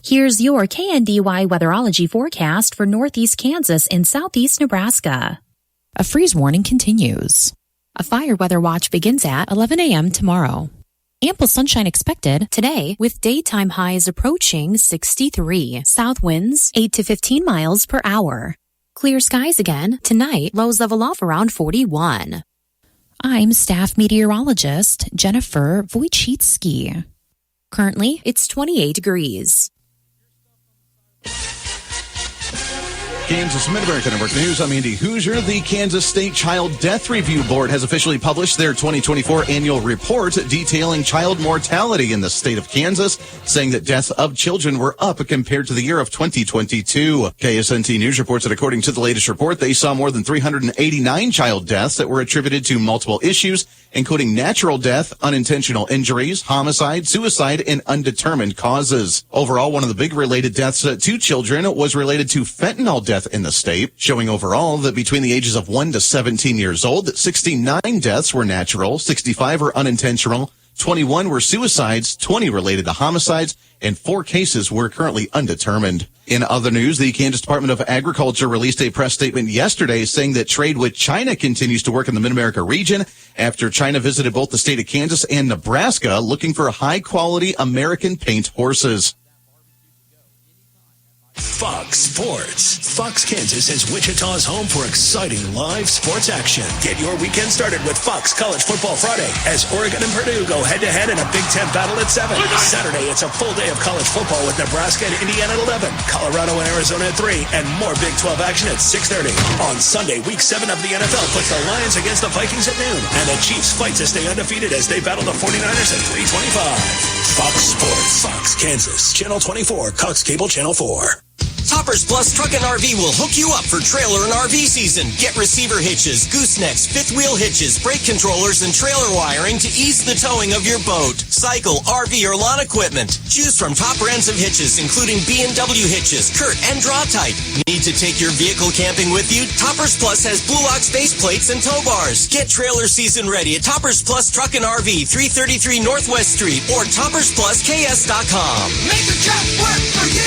Here's your KNDY weatherology forecast for northeast Kansas and southeast Nebraska. A freeze warning continues. A fire weather watch begins at 11 a.m. tomorrow. Ample sunshine expected today with daytime highs approaching 63. South winds 8 to 15 miles per hour. Clear skies again tonight, lows level off around 41. I'm staff meteorologist Jennifer Wojcicki. Currently, it's 28 degrees. Kansas Mid-America Network News. I'm Andy Hoosier. The Kansas State Child Death Review Board has officially published their 2024 annual report detailing child mortality in the state of Kansas, saying that deaths of children were up compared to the year of 2022. KSNT News reports that according to the latest report, they saw more than 389 child deaths that were attributed to multiple issues, including natural death, unintentional injuries, homicide, suicide, and undetermined causes. Overall, one of the big related deaths to children was related to fentanyl death in the state, showing overall that between the ages of 1 to 17 years old, 69 deaths were natural, 65 were unintentional, 21 were suicides, 20 related to homicides, and 4 cases were currently undetermined. In other news, the Kansas Department of Agriculture released a press statement yesterday saying that trade with China continues to work in the Mid-America region after China visited both the state of Kansas and Nebraska looking for high-quality American paint horses. Fox Sports. Fox Kansas is Wichita's home for exciting live sports action. Get your weekend started with Fox College Football Friday as Oregon and Purdue go head-to-head in a Big Ten battle at 7. Saturday, it's a full day of college football with Nebraska and Indiana at 11, Colorado and Arizona at 3, and more Big 12 action at 6:30. On Sunday, Week 7 of the NFL puts the Lions against the Vikings at noon, and the Chiefs fight to stay undefeated as they battle the 49ers at 3:25. Fox Sports. Fox Kansas. Channel 24. Cox Cable Channel 4. Toppers Plus Truck and RV will hook you up for trailer and RV season. Get receiver hitches, goosenecks, fifth wheel hitches, brake controllers, and trailer wiring to ease the towing of your boat, cycle, RV, or lawn equipment. Choose from top brands of hitches, including B&W hitches, Kurt, and Draw Type. Need to take your vehicle camping with you? Toppers Plus has Blue Ox base plates and tow bars. Get trailer season ready at Toppers Plus Truck and RV, 333 Northwest Street, or toppersplusks.com. Make the truck work for you!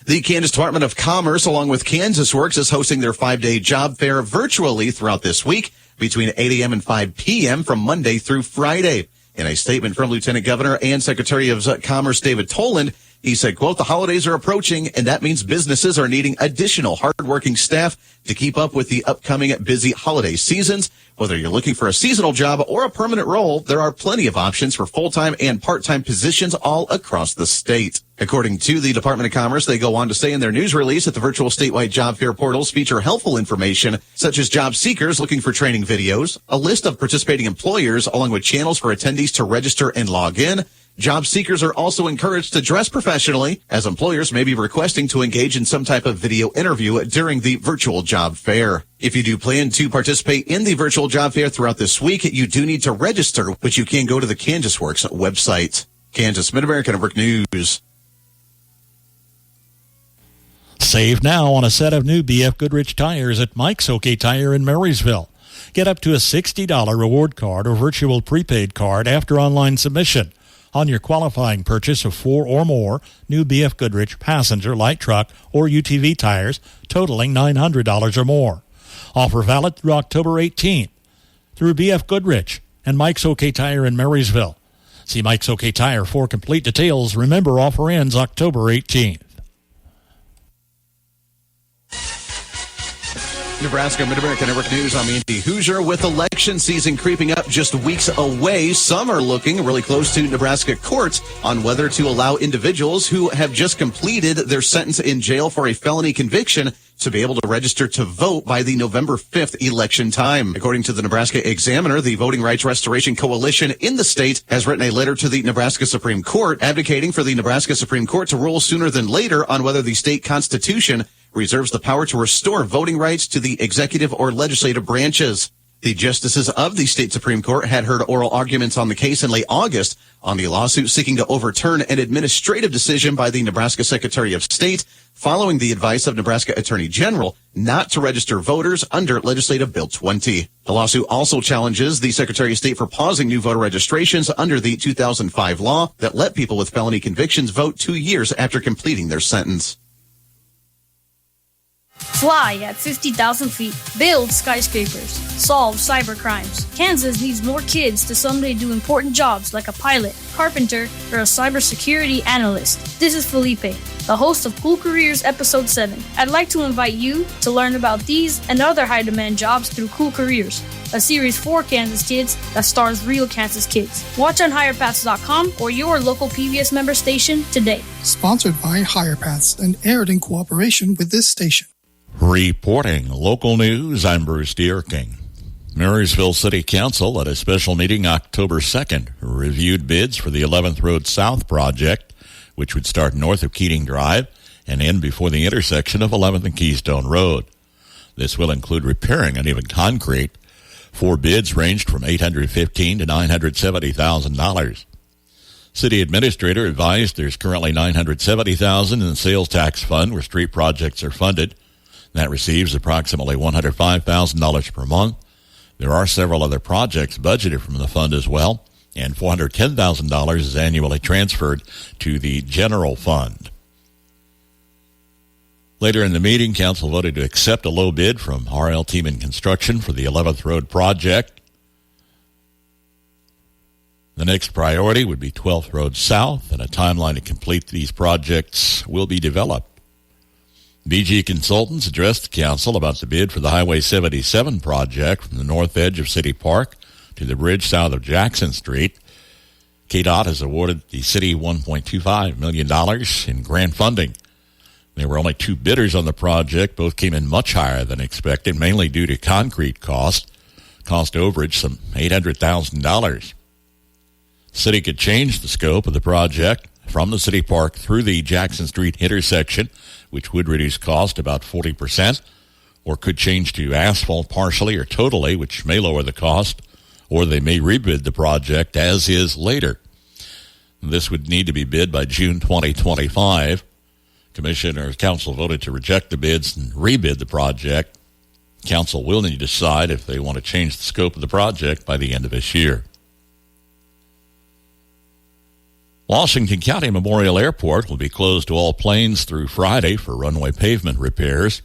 The Kansas Department of Commerce, along with Kansas Works, is hosting their 5-day job fair virtually throughout this week between 8 a.m. and 5 p.m. from Monday through Friday. In a statement from Lieutenant Governor and Secretary of Commerce David Toland, he said, quote, "The holidays are approaching, and that means businesses are needing additional hardworking staff to keep up with the upcoming busy holiday seasons. Whether you're looking for a seasonal job or a permanent role, there are plenty of options for full-time and part-time positions all across the state." According to the Department of Commerce, they go on to say in their news release that the virtual statewide job fair portals feature helpful information such as job seekers looking for training videos, a list of participating employers, along with channels for attendees to register and log in. Job seekers are also encouraged to dress professionally, as employers may be requesting to engage in some type of video interview during the virtual job fair. If you do plan to participate in the virtual job fair throughout this week, you do need to register, which you can go to the Kansas Works website. Kansas Mid-America Network News. Save now on a set of new BF Goodrich tires at Mike's OK Tire in Marysville. Get up to a $60 reward card or virtual prepaid card after online submission on your qualifying purchase of 4 or more new BF Goodrich passenger, light truck, or UTV tires totaling $900 or more. Offer valid through October 18th through BF Goodrich and Mike's OK Tire in Marysville. See Mike's OK Tire for complete details. Remember, offer ends October 18th. Nebraska Mid-America Network News. I'm Andy Hoosier. With election season creeping up just weeks away, some are looking really close to Nebraska courts on whether to allow individuals who have just completed their sentence in jail for a felony conviction to be able to register to vote by the November 5th election time. According to the Nebraska Examiner, the Voting Rights Restoration Coalition in the state has written a letter to the Nebraska Supreme Court advocating for the Nebraska Supreme Court to rule sooner than later on whether the state constitution reserves the power to restore voting rights to the executive or legislative branches. The justices of the state Supreme Court had heard oral arguments on the case in late August on the lawsuit seeking to overturn an administrative decision by the Nebraska Secretary of State following the advice of Nebraska Attorney General not to register voters under Legislative Bill 20. The lawsuit also challenges the Secretary of State for pausing new voter registrations under the 2005 law that let people with felony convictions vote 2 years after completing their sentence. Fly at 50,000 feet. Build skyscrapers. Solve cyber crimes. Kansas needs more kids to someday do important jobs like a pilot, carpenter, or a cybersecurity analyst. This is Felipe, the host of Cool Careers Episode 7. I'd like to invite you to learn about these and other high-demand jobs through Cool Careers, a series for Kansas kids that stars real Kansas kids. Watch on HigherPaths.com or your local PBS member station today. Sponsored by HigherPaths and aired in cooperation with this station. Reporting local news, I'm Bruce Dierking. Marysville City Council at a special meeting October 2nd reviewed bids for the 11th Road South project, which would start north of Keating Drive and end before the intersection of 11th and Keystone Road. This will include repairing uneven concrete. 4 bids ranged from $815,000 to $970,000. City administrator advised there's currently $970,000 in the sales tax fund where street projects are funded. That receives approximately $105,000 per month. There are several other projects budgeted from the fund as well, and $410,000 is annually transferred to the general fund. Later in the meeting, Council voted to accept a low bid from R.L. Tiemann Construction for the 11th Road project. The next priority would be 12th Road South, and a timeline to complete these projects will be developed. BG Consultants addressed the council about the bid for the Highway 77 project from the north edge of City Park to the bridge south of Jackson Street. KDOT has awarded the city $1.25 million in grant funding. There were only 2 bidders on the project. Both came in much higher than expected, mainly due to concrete cost overage, some $800,000. The city could change the scope of the project from the City Park through the Jackson Street intersection, which would reduce cost about 40%, or could change to asphalt partially or totally, which may lower the cost, or they may rebid the project as is later. This would need to be bid by June 2025. Council voted to reject the bids and rebid the project. Council will need to decide if they want to change the scope of the project by the end of this year. Washington County Memorial Airport will be closed to all planes through Friday for runway pavement repairs.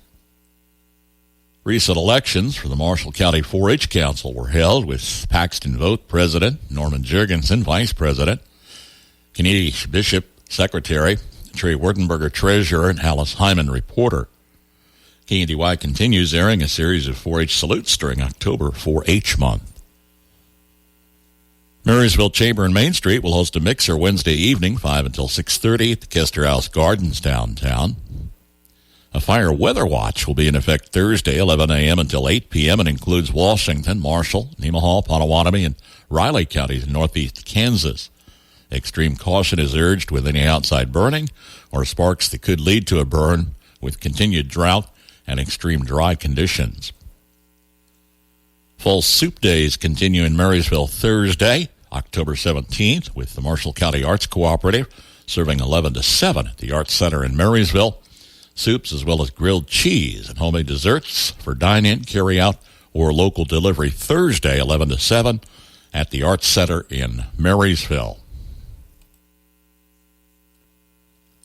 Recent elections for the Marshall County 4-H Council were held with Paxton Vogt President, Norman Jurgensen Vice President, Kennedy Bishop Secretary, Trey Wertenberger Treasurer, and Alice Hyman Reporter. KNDY continues airing a series of 4-H salutes during October 4-H month. Marysville Chamber and Main Street will host a mixer Wednesday evening, 5 until 6:30 at the Kester House Gardens downtown. A fire weather watch will be in effect Thursday, 11 a.m. until 8 p.m. and includes Washington, Marshall, Nemaha, Potawatomi, and Riley counties in northeast Kansas. Extreme caution is urged with any outside burning or sparks that could lead to a burn with continued drought and extreme dry conditions. Fall Soup Days continue in Marysville Thursday, October 17th, with the Marshall County Arts Cooperative serving 11 to 7 at the Arts Center in Marysville. Soups as well as grilled cheese and homemade desserts for dine-in, carry-out, or local delivery Thursday, 11 to 7 at the Arts Center in Marysville.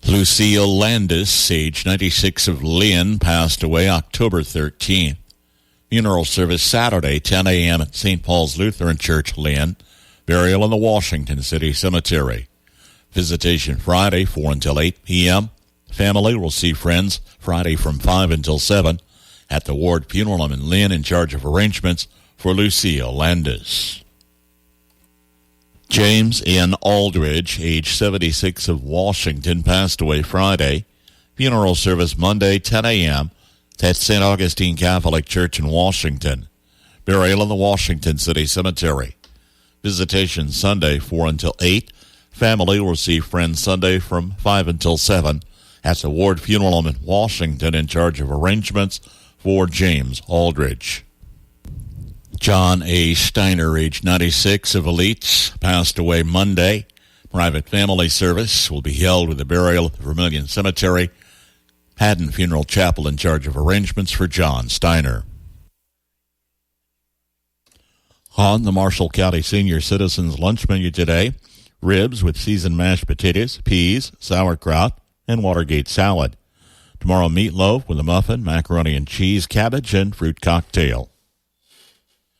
Lucille Landis, age 96 of Lynn, passed away October 13th. Funeral service Saturday, 10 a.m. at St. Paul's Lutheran Church, Lynn. Burial in the Washington City Cemetery. Visitation Friday, 4 until 8 p.m. Family will see friends Friday from 5 until 7 at the Ward Funeral Home in Lynn, in charge of arrangements for Lucille Landis. James N. Aldridge, age 76 of Washington, passed away Friday. Funeral service Monday, 10 a.m. at St. Augustine Catholic Church in Washington. Burial in the Washington City Cemetery. Visitation Sunday, 4 until 8. Family will receive friends Sunday from 5 until 7 at the Ward Funeral Home in Washington, in charge of arrangements for James Aldridge. John A. Steiner, age 96, of Elites, passed away Monday. Private family service will be held with a burial at the Vermilion Cemetery. Haddon Funeral Chapel in charge of arrangements for John Steiner. On the Marshall County Senior Citizens lunch menu today, ribs with seasoned mashed potatoes, peas, sauerkraut, and Watergate salad. Tomorrow, meatloaf with a muffin, macaroni and cheese, cabbage, and fruit cocktail.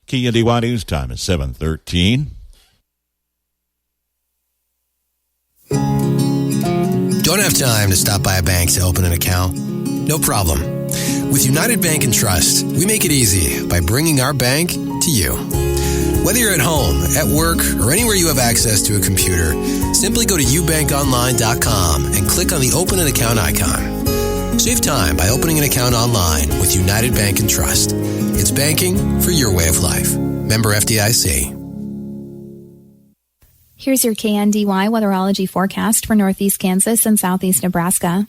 KNDY News Time is 7:13. Don't have time to stop by a bank to open an account? No problem. With United Bank and Trust, we make it easy by bringing our bank to you. Whether you're at home, at work, or anywhere you have access to a computer, simply go to ubankonline.com and click on the Open an Account icon. Save time by opening an account online with United Bank and Trust. It's banking for your way of life. Member FDIC. Here's your KNDY weatherology forecast for northeast Kansas and southeast Nebraska.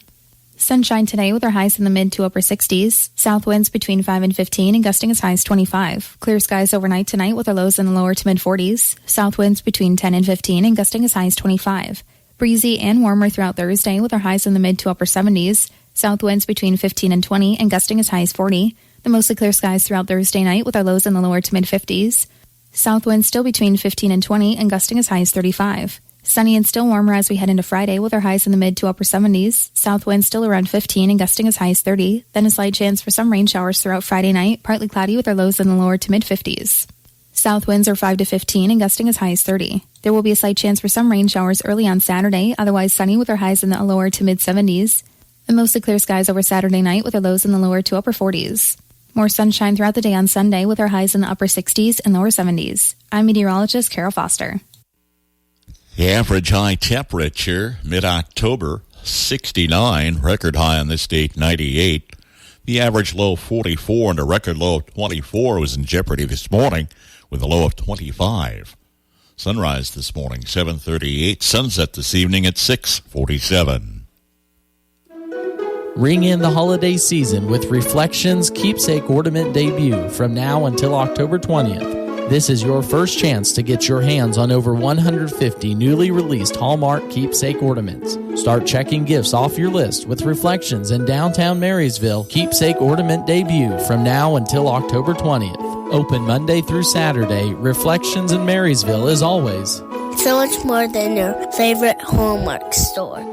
Sunshine today with our highs in the mid to upper 60s. South winds between 5 and 15 and gusting as high as 25. Clear skies overnight tonight with our lows in the lower to mid 40s. South winds between 10 and 15 and gusting as high as 25. Breezy and warmer throughout Thursday with our highs in the mid to upper 70s. South winds between 15 and 20 and gusting as high as 40. The mostly clear skies throughout Thursday night with our lows in the lower to mid 50s. South winds still between 15 and 20 and gusting as high as 35. Sunny and still warmer as we head into Friday with our highs in the mid to upper 70s. South winds still around 15 and gusting as high as 30. Then a slight chance for some rain showers throughout Friday night, partly cloudy with our lows in the lower to mid 50s. South winds are 5 to 15 and gusting as high as 30. There will be a slight chance for some rain showers early on Saturday, otherwise sunny with our highs in the lower to mid 70s. And mostly clear skies over Saturday night with our lows in the lower to upper 40s. More sunshine throughout the day on Sunday with our highs in the upper 60s and lower 70s. I'm meteorologist Carol Foster. The average high temperature, mid-October, 69. Record high on this date, 98. The average low, 44, and a record low of 24 was in jeopardy this morning with a low of 25. Sunrise this morning, 7:38. Sunset this evening at 6:47. Ring in the holiday season with Reflections Keepsake Ornament debut from now until October 20th. This is your first chance to get your hands on over 150 newly released Hallmark keepsake ornaments. Start checking gifts off your list with Reflections in downtown Marysville Keepsake Ornament debut from now until October 20th. Open Monday through Saturday. Reflections in Marysville is always so much more than your favorite Hallmark store.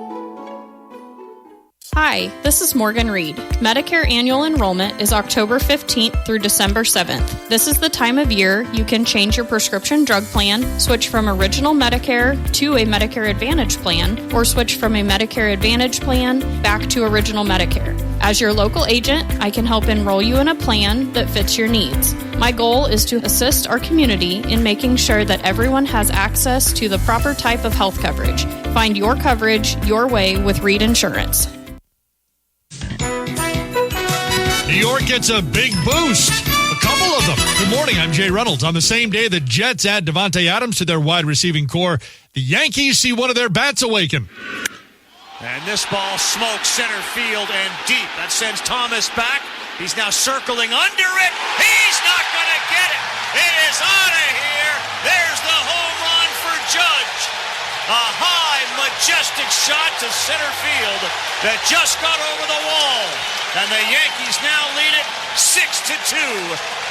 Hi, this is Morgan Reed. Medicare annual enrollment is October 15th through December 7th. This is the time of year you can change your prescription drug plan, switch from Original Medicare to a Medicare Advantage plan, or switch from a Medicare Advantage plan back to Original Medicare. As your local agent, I can help enroll you in a plan that fits your needs. My goal is to assist our community in making sure that everyone has access to the proper type of health coverage. Find your coverage your way with Reed Insurance. New York gets a big boost. A couple of them. Good morning, I'm Jay Reynolds. On the same day the Jets add Devontae Adams to their wide receiving core, the Yankees see one of their bats awaken. And this ball smokes center field and deep. That sends Thomas back. He's now circling under it. He's not going to get it. It is out of here. There's the home run for Judge. A high, majestic shot to center field that just got over the wall. And the Yankees now lead it 6-2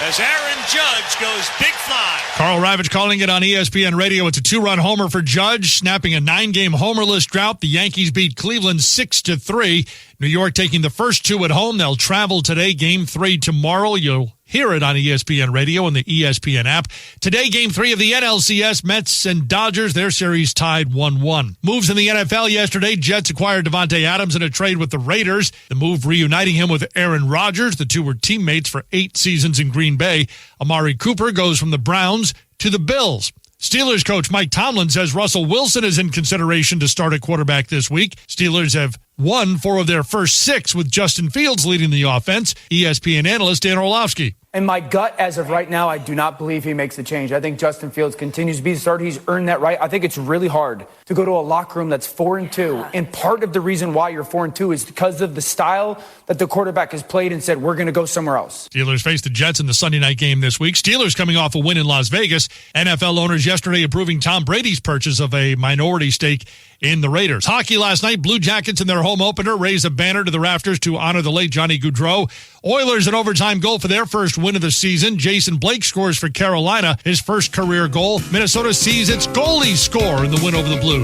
as Aaron Judge goes big fly. Carl Ravitch calling it on ESPN Radio. It's a 2-run homer for Judge, snapping a 9-game homerless drought. The Yankees beat Cleveland 6-3. New York taking the first two at home. They'll travel today. Game 3 tomorrow. You'll hear it on ESPN Radio and the ESPN app. Today, Game 3 of the NLCS, Mets and Dodgers. Their series tied 1-1. Moves in the NFL yesterday. Jets acquired Devontae Adams in a trade with the Raiders. The move reuniting him with Aaron Rodgers. The two were teammates for 8 seasons in Green Bay. Amari Cooper goes from the Browns to the Bills. Steelers coach Mike Tomlin says Russell Wilson is in consideration to start at quarterback this week. Steelers have won 4 of their first 6 with Justin Fields leading the offense. ESPN analyst Dan Orlovsky. And my gut, as of right now, I do not believe he makes the change. I think Justin Fields continues to be the starter. He's earned that right. I think it's really hard to go to a locker room that's 4-2. And part of the reason why you're 4-2 is because of the style that the quarterback has played and said, we're going to go somewhere else. Steelers face the Jets in the Sunday night game this week. Steelers coming off a win in Las Vegas. NFL owners yesterday approving Tom Brady's purchase of a minority stake in the Raiders. Hockey last night, Blue Jackets in their home opener raised a banner to the rafters to honor the late Johnny Gaudreau. Oilers an overtime goal for their first win of the season. Jason Blake scores for Carolina, his first career goal. Minnesota sees its goalie score in the win over the Blues.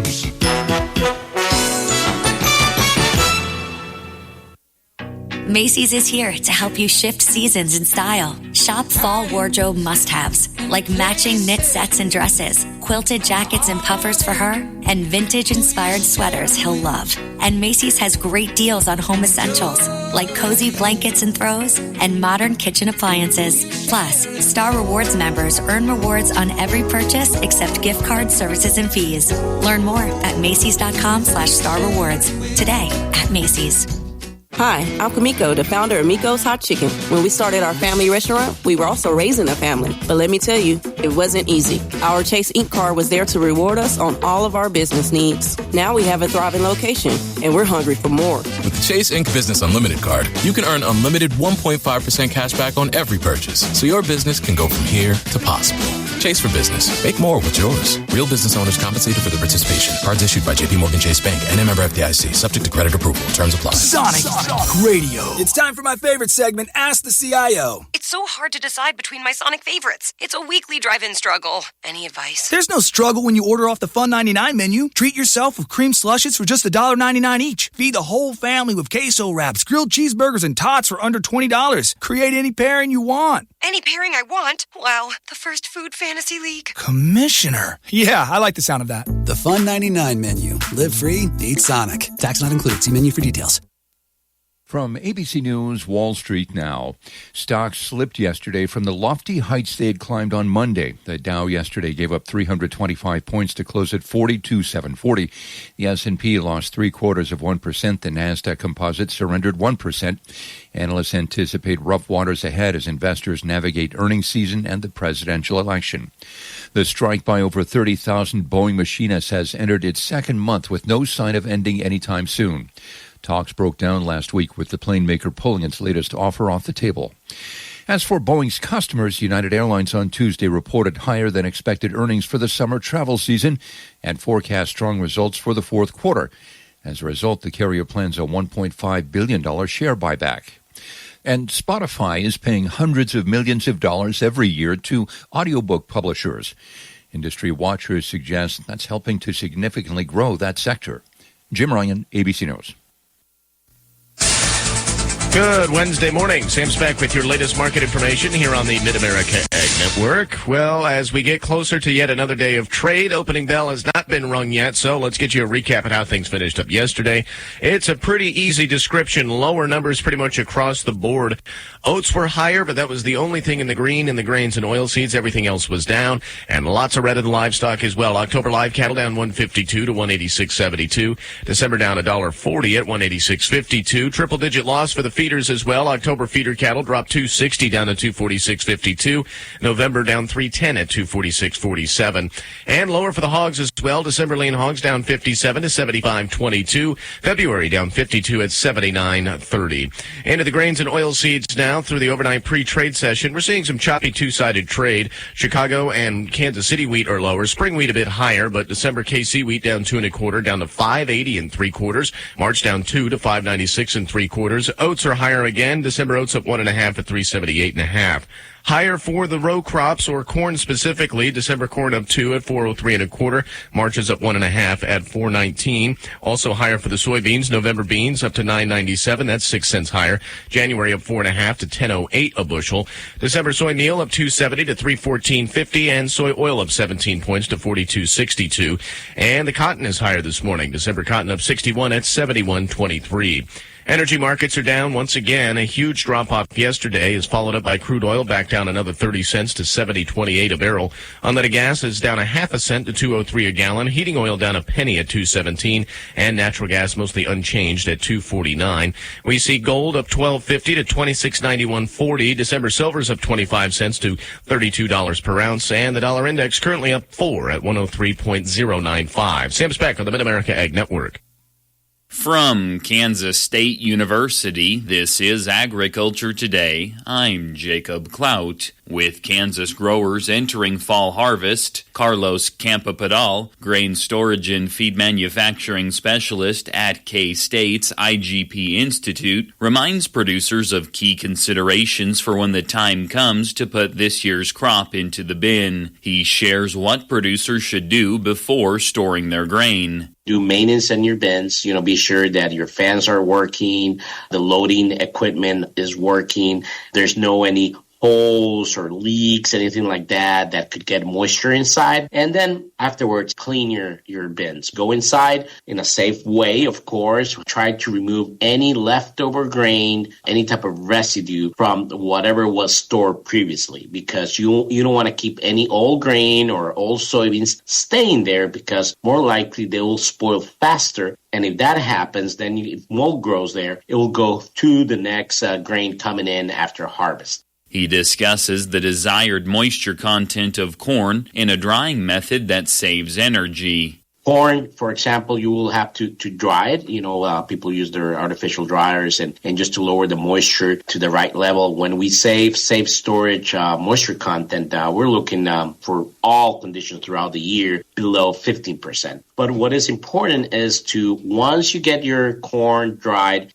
Macy's is here to help you shift seasons in style. Shop fall wardrobe must-haves like matching knit sets and dresses, quilted jackets and puffers for her, and vintage-inspired sweaters he'll love. And Macy's has great deals on home essentials like cozy blankets and throws and modern kitchen appliances. Plus, Star Rewards members earn rewards on every purchase except gift cards, services, and fees. Learn more at Macys.com/Star Rewards. Today at Macy's. Hi, I'm Kamiko, the founder of Miko's Hot Chicken. When we started our family restaurant, we were also raising a family. But let me tell you, it wasn't easy. Our Chase Inc. card was there to reward us on all of our business needs. Now we have a thriving location, and we're hungry for more. With the Chase Inc. Business Unlimited card, you can earn unlimited 1.5% cash back on every purchase, so your business can go from here to possible. Chase for business. Make more with yours. Real business owners compensated for their participation. Cards issued by JPMorgan Chase Bank and a member FDIC. Subject to credit approval. Terms apply. Sonic Radio. It's time for my favorite segment, Ask the CIO. It's so hard to decide between my Sonic favorites. It's a weekly drive-in struggle. Any advice? There's no struggle when you order off the Fun 99 menu. Treat yourself with cream slushes for just $1.99 each. Feed the whole family with queso wraps, grilled cheeseburgers, and tots for under $20. Create any pairing you want. Any pairing I want? Wow, the first food fantasy league. Commissioner. Yeah, I like the sound of that. The Fun 99 menu. Live free, eat Sonic. Tax not included. See menu for details. From ABC News, Wall Street now. Stocks slipped yesterday from the lofty heights they had climbed on Monday. The Dow yesterday gave up 325 points to close at 42,740. The S&P lost 0.75%. The Nasdaq Composite surrendered 1%. Analysts anticipate rough waters ahead as investors navigate earnings season and the presidential election. The strike by over 30,000 Boeing machinists has entered its second month with no sign of ending anytime soon. Talks broke down last week with the plane maker pulling its latest offer off the table. As for Boeing's customers, United Airlines on Tuesday reported higher than expected earnings for the summer travel season and forecast strong results for the fourth quarter. As a result, the carrier plans a $1.5 billion share buyback. And Spotify is paying hundreds of millions of dollars every year to audiobook publishers. Industry watchers suggest that's helping to significantly grow that sector. Jim Ryan, ABC News. Good Wednesday morning. Sam Speck with your latest market information here on the Mid-America Ag Network. Well, as we get closer to yet another day of trade, opening bell has not been rung yet, so let's get you a recap of how things finished up yesterday. It's a pretty easy description. Lower numbers pretty much across the board. Oats were higher, but that was the only thing in the green in the grains and oilseeds. Everything else was down, and lots of red in the livestock as well. October live cattle down 152 to 186.72. December down $1.40 at 186.52. Triple-digit loss for the feeders as well. October feeder cattle dropped 260 down to 246.52. November down 310 at 246.47. And lower for the hogs as well. December lean hogs down 57 to 75.22. February down 52 at 79.30. Into the grains and oilseeds now through the overnight pre-trade session. We're seeing some choppy two-sided trade. Chicago and Kansas City wheat are lower. Spring wheat a bit higher, but December KC wheat down 2 1/4 down to 5.80 3/4. March down 2 to 5.96 3/4. Oats are higher again. December oats up 1.5 at 3.78 1/2. Higher for the row crops, or corn specifically. December corn up 2 at 4.03 1/4. March is up 1.5 at 4.19. Also higher for the soybeans. November beans up to 9.97. That's 6 cents higher. January up 4.5 to 10.08 a bushel. December soy meal up 2.70 to 3.14.50, and soy oil up 17 points to 42.62. And the cotton is higher this morning. December cotton up 61 at 71.23. Energy markets are down once again. A huge drop-off yesterday is followed up by crude oil back down another 30 cents to $70.28 a barrel. Unleaded gas is down a half a cent to $2.03 a gallon. Heating oil down a penny at $2.17, and natural gas mostly unchanged at $2.49. We see gold up $12.50 to $26.91.40. December silver's up 25 cents to $32 per ounce, and the dollar index currently up 4 at 103.095. Sam Speck on the Mid-America Ag Network. From Kansas State University, this is Agriculture Today. I'm Jacob Clout. With Kansas growers entering fall harvest, Carlos Campopadal, grain storage and feed manufacturing specialist at K-State's IGP Institute, reminds producers of key considerations for when the time comes to put this year's crop into the bin. He shares what producers should do before storing their grain. Do maintenance in your bins, be sure that your fans are working, the loading equipment is working, there's no any holes or leaks, anything like that could get moisture inside. And then afterwards, clean your bins. Go inside in a safe way, of course. Try to remove any leftover grain, any type of residue from whatever was stored previously, because you don't want to keep any old grain or old soybeans staying there, because more likely they will spoil faster. And if that happens, then if mold grows there, it will go to the next grain coming in after harvest. He discusses the desired moisture content of corn in a drying method that saves energy. Corn, for example, you will have to dry it. People use their artificial dryers and just to lower the moisture to the right level. When we save storage moisture content, we're looking for all conditions throughout the year below 15%. But what is important is to, once you get your corn dried,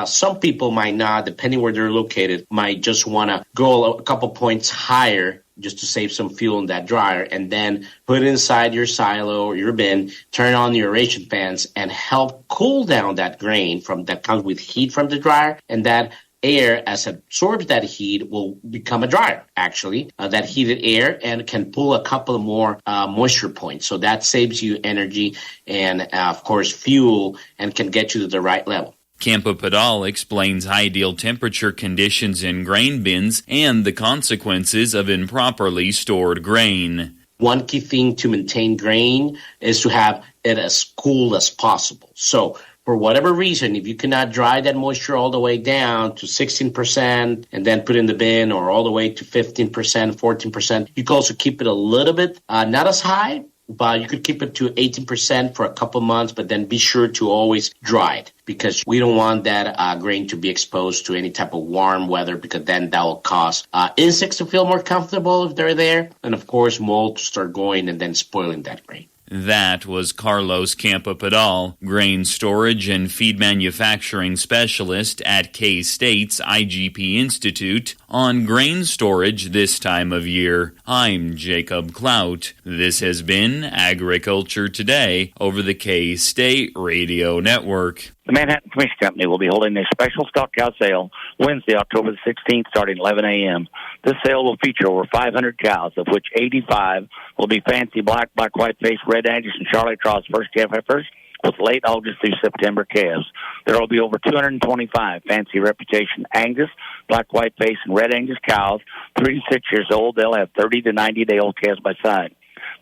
some people might not, depending where they're located, might just want to go a couple points higher just to save some fuel in that dryer, and then put it inside your silo or your bin, turn on the aeration fans, and help cool down that grain that comes with heat from the dryer, and that air, as it absorbs that heat, will become a dryer, actually, that heated air, and can pull a couple more moisture points. So that saves you energy and, of course, fuel, and can get you to the right level. Campopadal explains ideal temperature conditions in grain bins and the consequences of improperly stored grain. One key thing to maintain grain is to have it as cool as possible. So for whatever reason, if you cannot dry that moisture all the way down to 16% and then put it in the bin, or all the way to 15%, 14%, you can also keep it a little bit, not as high, but you could keep it to 18% for a couple months, but then be sure to always dry it, because we don't want that grain to be exposed to any type of warm weather, because then that will cause insects to feel more comfortable if they're there, and of course mold to start going and then spoiling that grain. That was Carlos Campopadal, grain storage and feed manufacturing specialist at K-State's IGP Institute, on grain storage this time of year. I'm Jacob Clout. This has been Agriculture Today over the K-State Radio Network. The Manhattan Commission Company will be holding a special stock cow sale Wednesday, October the 16th, starting at 11 a.m. This sale will feature over 500 cows, of which 85 will be fancy black, white-faced, red Angus, and Charlotte Cross first calf heifers, with late August through September calves. There will be over 225 fancy reputation Angus, black, white-faced, and red Angus cows, 3 to 6 years old. They'll have 30 to 90-day-old calves by side.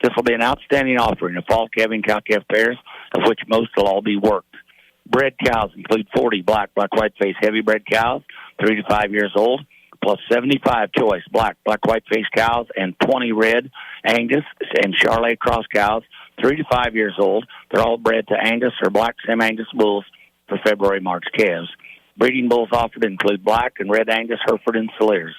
This will be an outstanding offering of fall calving cow-calf pairs, of which most will all be worked. Bred cows include 40 black, white-faced heavy bred cows, 3 to 5 years old, plus 75 choice black, white-faced cows, and 20 red Angus and Charolais cross cows, 3 to 5 years old. They're all bred to Angus or black Sem-Angus bulls for February-March calves. Breeding bulls offered include black and red Angus, Hereford, and Salers.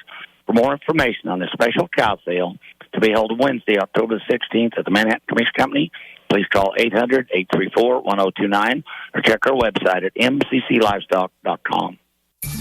For more information on this special cow sale to be held Wednesday, October 16th at the Manhattan Commission Company, please call 800-834-1029 or check our website at mcclivestock.com.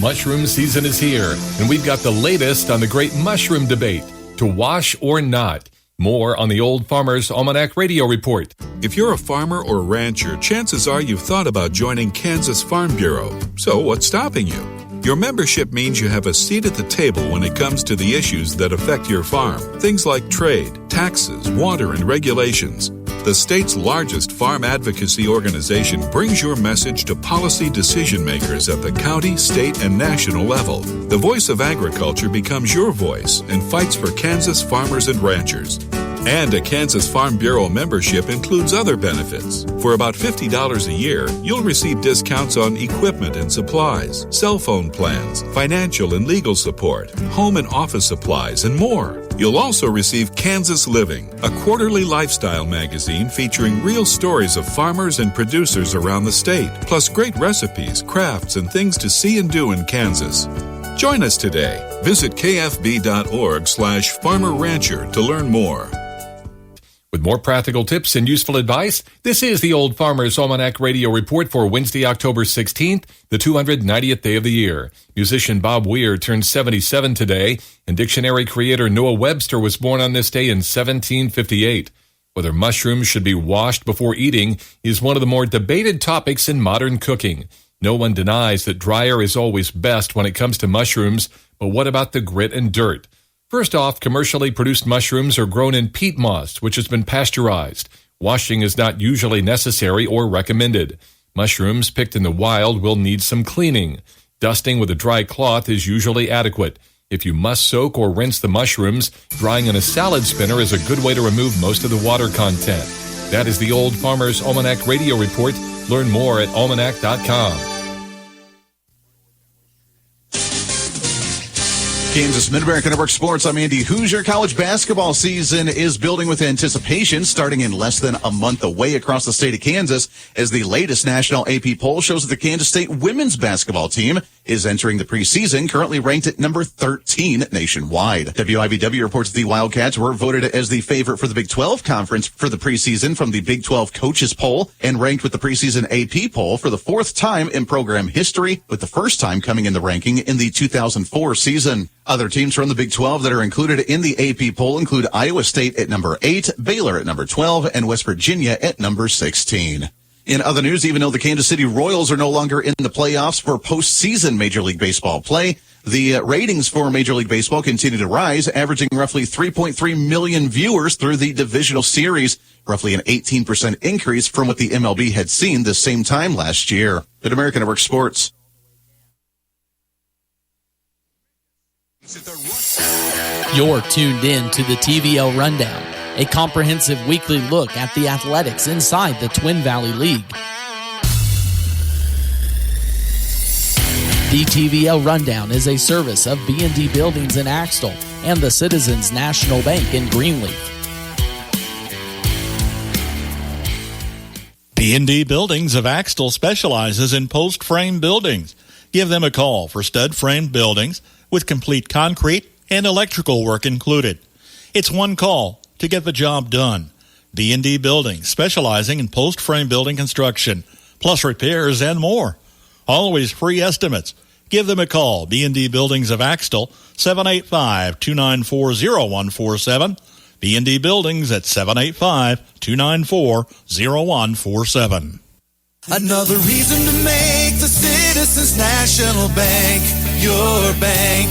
Mushroom season is here, and we've got the latest on the great mushroom debate, to wash or not. More on the Old Farmer's Almanac Radio Report. If you're a farmer or rancher, chances are you've thought about joining Kansas Farm Bureau. So what's stopping you? Your membership means you have a seat at the table when it comes to the issues that affect your farm. Things like trade, taxes, water, and regulations. the state's largest farm advocacy organization, brings your message to policy decision makers at the county, state, and national level. The Voice of Agriculture becomes your voice and fights for Kansas farmers and ranchers. And a Kansas Farm Bureau membership includes other benefits. For about $50 a year, you'll receive discounts on equipment and supplies, cell phone plans, financial and legal support, home and office supplies, and more. You'll also receive Kansas Living, a quarterly lifestyle magazine featuring real stories of farmers and producers around the state, plus great recipes, crafts, and things to see and do in Kansas. Join us today. Visit kfb.org/farmer-rancher to learn more. With more practical tips and useful advice, this is the Old Farmer's Almanac Radio Report for Wednesday, October 16th, the 290th day of the year. Musician Bob Weir turned 77 today, and dictionary creator Noah Webster was born on this day in 1758. Whether mushrooms should be washed before eating is one of the more debated topics in modern cooking. No one denies that drier is always best when it comes to mushrooms, but what about the grit and dirt? First off, commercially produced mushrooms are grown in peat moss, which has been pasteurized. Washing is not usually necessary or recommended. Mushrooms picked in the wild will need some cleaning. Dusting with a dry cloth is usually adequate. If you must soak or rinse the mushrooms, drying in a salad spinner is a good way to remove most of the water content. That is the Old Farmer's Almanac Radio Report. Learn more at almanac.com. Kansas Mid-America Network Sports, I'm Andy Hoosier. College basketball season is building with anticipation, starting in less than a month away across the state of Kansas, as the latest national AP poll shows that the Kansas State women's basketball team is entering the preseason, currently ranked at number 13 nationwide. WIBW reports the Wildcats were voted as the favorite for the Big 12 conference for the preseason from the Big 12 coaches poll, and ranked with the preseason AP poll for the fourth time in program history, with the first time coming in the ranking in the 2004 season. Other teams from the Big 12 that are included in the AP poll include Iowa State at number 8, Baylor at number 12, and West Virginia at number 16. In other news, even though the Kansas City Royals are no longer in the playoffs for postseason Major League Baseball play, the ratings for Major League Baseball continue to rise, averaging roughly 3.3 million viewers through the divisional series, roughly an 18% increase from what the MLB had seen the same time last year. At American Network Sports. You're tuned in to the TVL Rundown, a comprehensive weekly look at the athletics inside the Twin Valley League. The TVL Rundown is a service of B&D Buildings in Axtell and the Citizens National Bank in Greenleaf. B&D Buildings of Axtell specializes in post-frame buildings. Give them a call for stud-frame buildings with complete concrete and electrical work included. It's one call to get the job done. B&D Buildings, specializing in post-frame building construction, plus repairs and more. Always free estimates. Give them a call. B&D Buildings of Axtell, 785-294-0147. B&D Buildings at 785-294-0147. Another reason to make the Citizens National Bank your bank.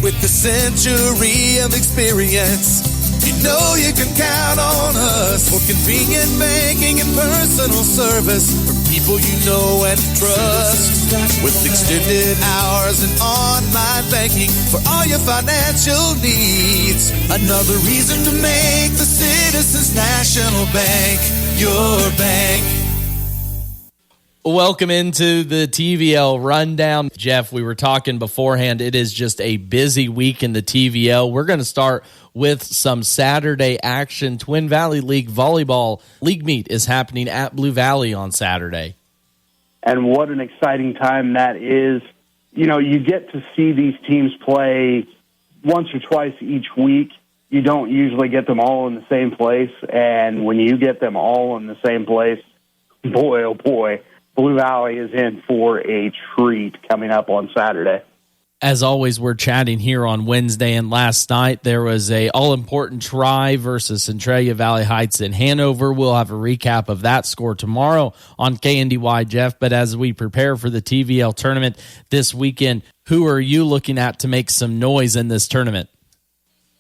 With a century of experience, you know you can count on us for convenient banking and personal service from people you know and trust. With extended hours and online banking for all your financial needs. Another reason to make the Citizens National Bank your bank. Welcome into the TVL Rundown. Jeff, we were talking beforehand. It is just a busy week in the TVL. We're going to start with some Saturday action. Twin Valley League Volleyball League Meet is happening at Blue Valley on Saturday. And what an exciting time that is. You know, you get to see these teams play once or twice each week. You don't usually get them all in the same place. And when you get them all in the same place, boy, oh boy, Blue Valley is in for a treat coming up on Saturday. As always, we're chatting here on Wednesday, and last night there was a all-important try versus Centralia Valley Heights in Hanover. We'll have a recap of that score tomorrow on KNDY, Jeff. But as we prepare for the TVL tournament this weekend, who are you looking at to make some noise in this tournament?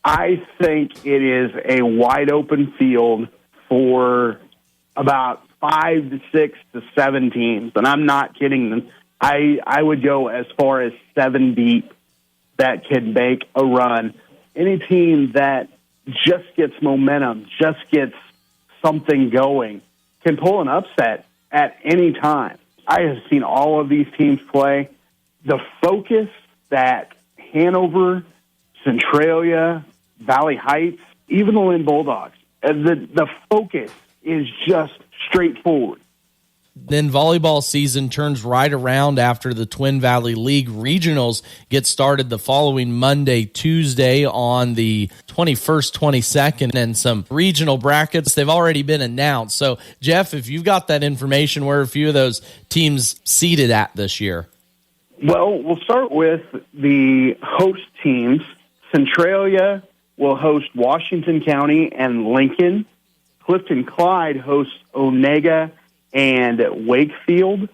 I think it is a wide-open field for about 5 to 6 to 7 teams, and I'm not kidding. I would go as far as 7 deep that can make a run. Any team that just gets momentum, just gets something going, can pull an upset at any time. I have seen all of these teams play. The focus that Hanover, Centralia, Valley Heights, even the Lynn Bulldogs, the focus is just straightforward. Then volleyball season turns right around after the Twin Valley League regionals get started the following Monday, Tuesday on the 21st, 22nd, and some regional brackets. They've already been announced. So, Jeff, if you've got that information, where are a few of those teams seated at this year? Well, we'll start with the host teams. Centralia will host Washington County and Lincoln. Clifton Clyde hosts Onega and Wakefield.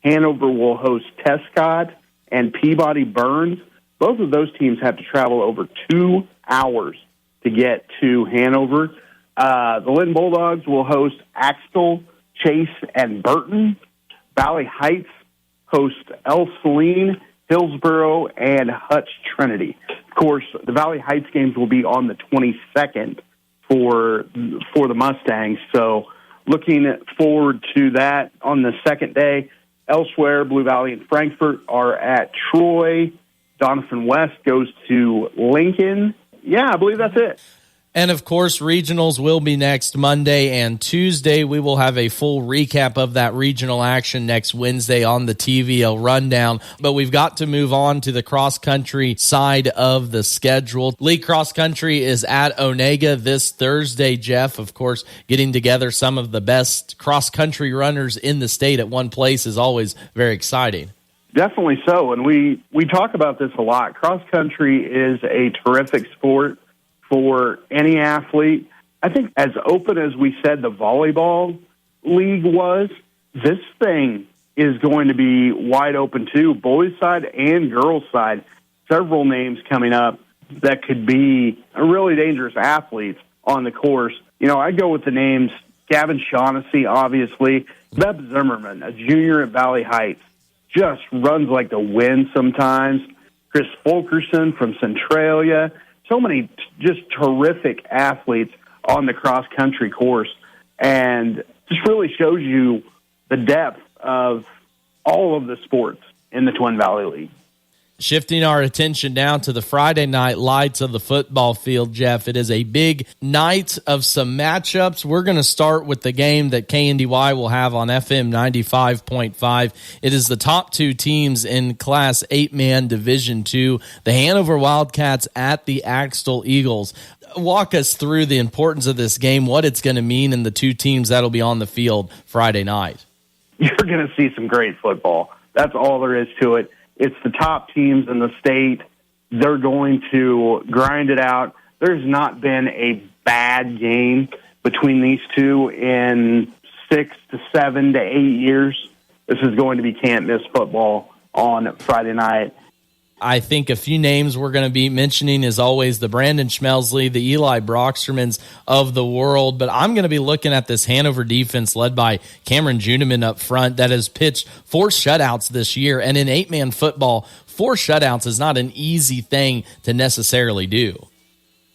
Hanover will host Tescott and Peabody Burns. Both of those teams have to travel over 2 hours to get to Hanover. The Lynn Bulldogs will host Axtell, Chase, and Burton. Valley Heights host El Saline, Hillsboro, and Hutch Trinity. Of course, the Valley Heights games will be on the 22nd for the Mustangs, so looking forward to that on the second day. Elsewhere, Blue Valley and Frankfort are at Troy. Doniphan West goes to Lincoln. Yeah, I believe that's it. And, of course, regionals will be next Monday and Tuesday. We will have a full recap of that regional action next Wednesday on the TVL Rundown. But we've got to move on to the cross-country side of the schedule. League cross-country is at Onega this Thursday. Jeff, of course, getting together some of the best cross-country runners in the state at one place is always very exciting. Definitely so, and we talk about this a lot. Cross-country is a terrific sport for any athlete. I think as open as we said the volleyball league was, this thing is going to be wide open too, boys' side and girls' side. Several names coming up that could be really dangerous athletes on the course. You know, I go with the names Gavin Shaughnessy, obviously, Beb Zimmerman, a junior at Valley Heights, just runs like the wind sometimes. Chris Fulkerson from Centralia. So many just terrific athletes on the cross-country course, and just really shows you the depth of all of the sports in the Twin Valley League. Shifting our attention down to the Friday night lights of the football field, Jeff, it is a big night of some matchups. We're going to start with the game that KNDY will have on FM 95.5. It is the top 2 teams in Class 8-man Division II, the Hanover Wildcats at the Axtell Eagles. Walk us through the importance of this game, what it's going to mean, and the 2 teams that'll be on the field Friday night. You're going to see some great football. That's all there is to it. It's the top teams in the state. They're going to grind it out. There's not been a bad game between these two in 6 to 7 to 8 years. This is going to be can't-miss football on Friday night. I think a few names we're going to be mentioning is always the Brandon Schmelsley, the Eli Brockstermans of the world. But I'm going to be looking at this Hanover defense led by Cameron Juneman up front that has pitched 4 shutouts this year. And in 8-man football, 4 shutouts is not an easy thing to necessarily do.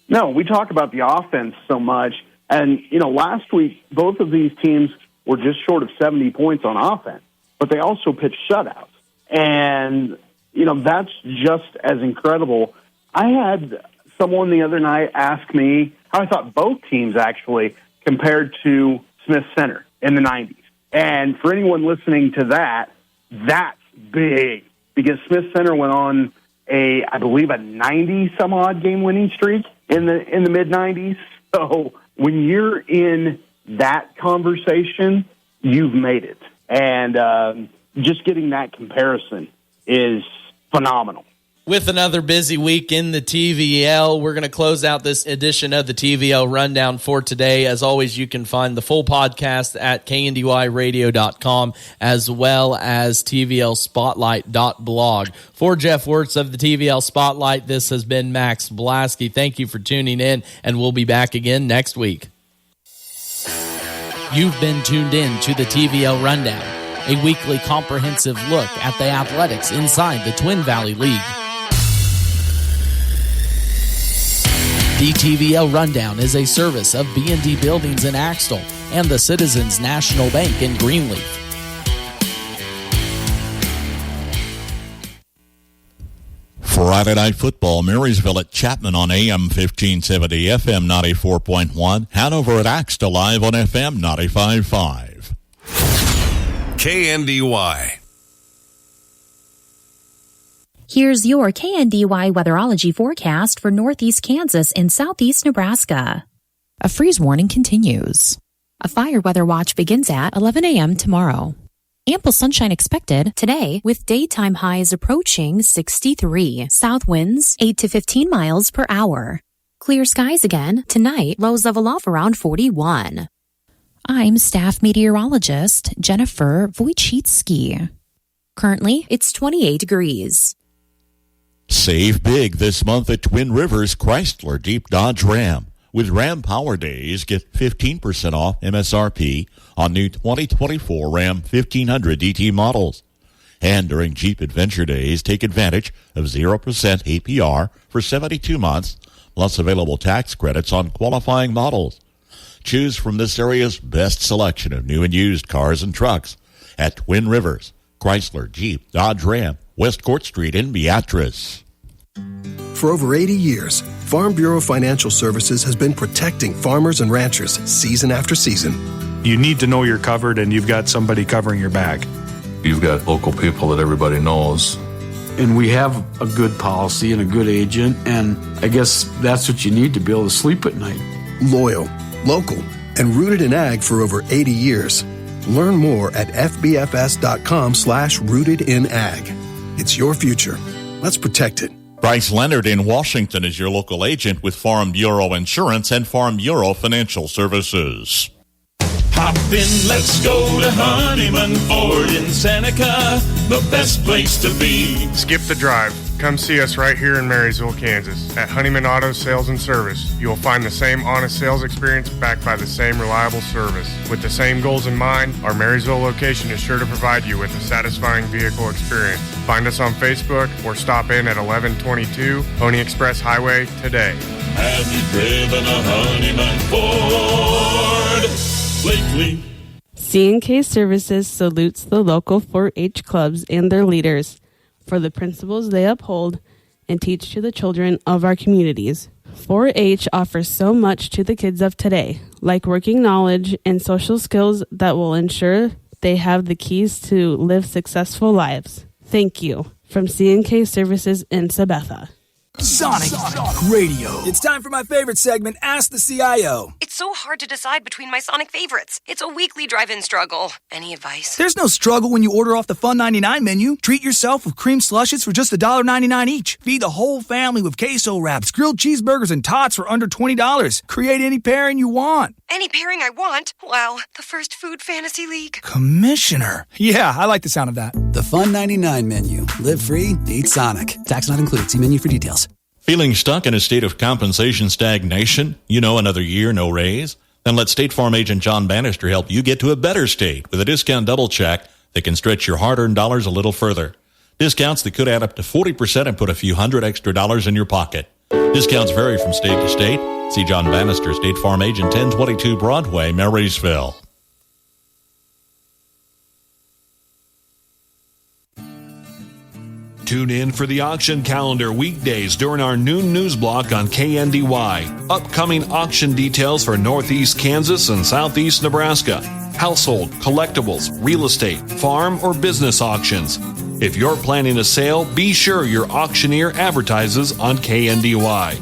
No, we talk about the offense so much. And, you know, last week, both of these teams were just short of 70 points on offense. But they also pitched shutouts. And you know, that's just as incredible. I had someone the other night ask me how I thought both teams actually compared to Smith Center in the 90s. And for anyone listening to that, that's big because Smith Center went on I believe a 90-some-odd game winning streak in the mid-90s. So when you're in that conversation, you've made it. And just getting that comparison is phenomenal. With another busy week in the TVL, we're going to close out this edition of the TVL Rundown for today. As always, you can find the full podcast at kndyradio.com as well as tvlspotlight.blog. For Jeff Wirtz of the TVL Spotlight, this has been Max Blasky. Thank you for tuning in, and we'll be back again next week. You've been tuned in to the TVL Rundown, a weekly comprehensive look at the athletics inside the Twin Valley League. The TVL Rundown is a service of B&D Buildings in Axtell and the Citizens National Bank in Greenleaf. Friday Night Football, Marysville at Chapman on AM 1570, FM 94.1, Hanover at Axtell live on FM 95.5. KNDY. Here's your KNDY weatherology forecast for northeast Kansas and southeast Nebraska. A freeze warning continues. A fire weather watch begins at 11 a.m. tomorrow. Ample sunshine expected today with daytime highs approaching 63. South winds 8 to 15 miles per hour. Clear skies again tonight, lows level off around 41. I'm staff meteorologist Jennifer Wojcicki. Currently, it's 28 degrees. Save big this month at Twin Rivers Chrysler Jeep Dodge Ram. With Ram Power Days, get 15% off MSRP on new 2024 Ram 1500 DT models. And during Jeep Adventure Days, take advantage of 0% APR for 72 months, plus available tax credits on qualifying models. Choose from this area's best selection of new and used cars and trucks at Twin Rivers Chrysler Jeep Dodge Ram, West Court Street in Beatrice. For over 80 years, Farm Bureau Financial Services has been protecting farmers and ranchers season after season. You need to know you're covered and you've got somebody covering your back. You've got local people that everybody knows. And we have a good policy and a good agent, and I guess that's what you need to be able to sleep at night. Loyal, local, and rooted in ag for over 80 years. Learn more at fbfs.com/rootedinag. It's your future. Let's protect it. Bryce Leonard in Washington is your local agent with Farm Bureau Insurance and Farm Bureau Financial Services. Hop in, let's go to Honeyman Ford in Seneca, the best place to be. Skip the drive. Come see us right here in Marysville, Kansas. At Honeyman Auto Sales and Service, you will find the same honest sales experience backed by the same reliable service. With the same goals in mind, our Marysville location is sure to provide you with a satisfying vehicle experience. Find us on Facebook or stop in at 1122 Pony Express Highway today. Have you driven a Honeyman Ford lately? C&K Services salutes the local 4-H clubs and their leaders for the principles they uphold and teach to the children of our communities. 4-H offers so much to the kids of today, like working knowledge and social skills that will ensure they have the keys to live successful lives. Thank you. From C&K Services in Sabetha. Sonic Radio. It's time for my favorite segment, Ask the CIO. It's so hard to decide between my Sonic favorites. It's a weekly drive-in struggle. Any advice? There's no struggle when you order off the Fun 99 menu. Treat yourself with cream slushes for just $1.99 each. Feed the whole family with queso wraps, grilled cheeseburgers, and tots for under $20. Create any pairing you want. Any pairing I want? Wow, the first food fantasy league. Commissioner. Yeah, I like the sound of that. The Fun 99 menu. Live free, eat Sonic. Tax not included. See menu for details. Feeling stuck in a state of compensation stagnation? You know, another year, no raise? Then let State Farm agent John Bannister help you get to a better state with a discount double check that can stretch your hard-earned dollars a little further. Discounts that could add up to 40% and put a few hundred extra dollars in your pocket. Discounts vary from state to state. See John Bannister, State Farm agent, 1022 Broadway, Marysville. Tune in for the auction calendar weekdays during our noon news block on KNDY. Upcoming auction details for Northeast Kansas and Southeast Nebraska. Household, collectibles, real estate, farm, or business auctions. If you're planning a sale, be sure your auctioneer advertises on KNDY.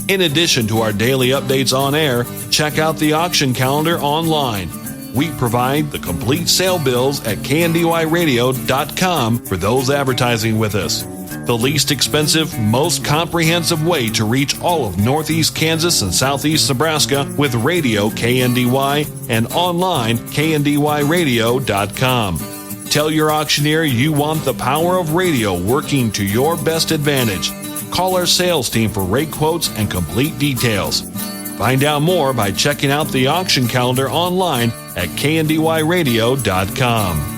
In addition to our daily updates on air, check out the auction calendar online. We provide the complete sale bills at KNDYradio.com for those advertising with us. The least expensive, most comprehensive way to reach all of Northeast Kansas and Southeast Nebraska with radio KNDY and online KNDYradio.com. Tell your auctioneer you want the power of radio working to your best advantage. Call our sales team for rate quotes and complete details. Find out more by checking out the auction calendar online at kndyradio.com.